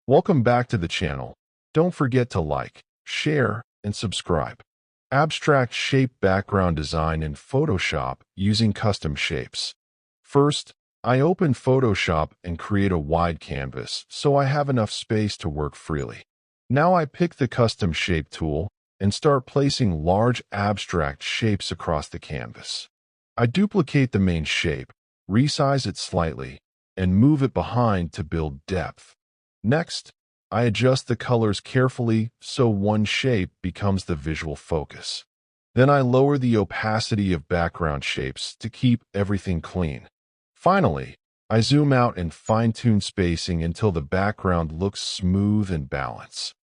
Welcome back to the channel. Don't forget to like, share, and subscribe. Abstract shape background design in Photoshop using custom shapes. First, I open Photoshop and create a wide canvas so I have enough space to work freely. Now I pick the custom shape tool and start placing large abstract shapes across the canvas. I duplicate the main shape, resize it slightly, and move it behind to build depth. Next, I adjust the colors carefully so one shape becomes the visual focus. Then I lower the opacity of background shapes to keep everything clean. Finally, I zoom out and fine-tune spacing until the background looks smooth and balanced.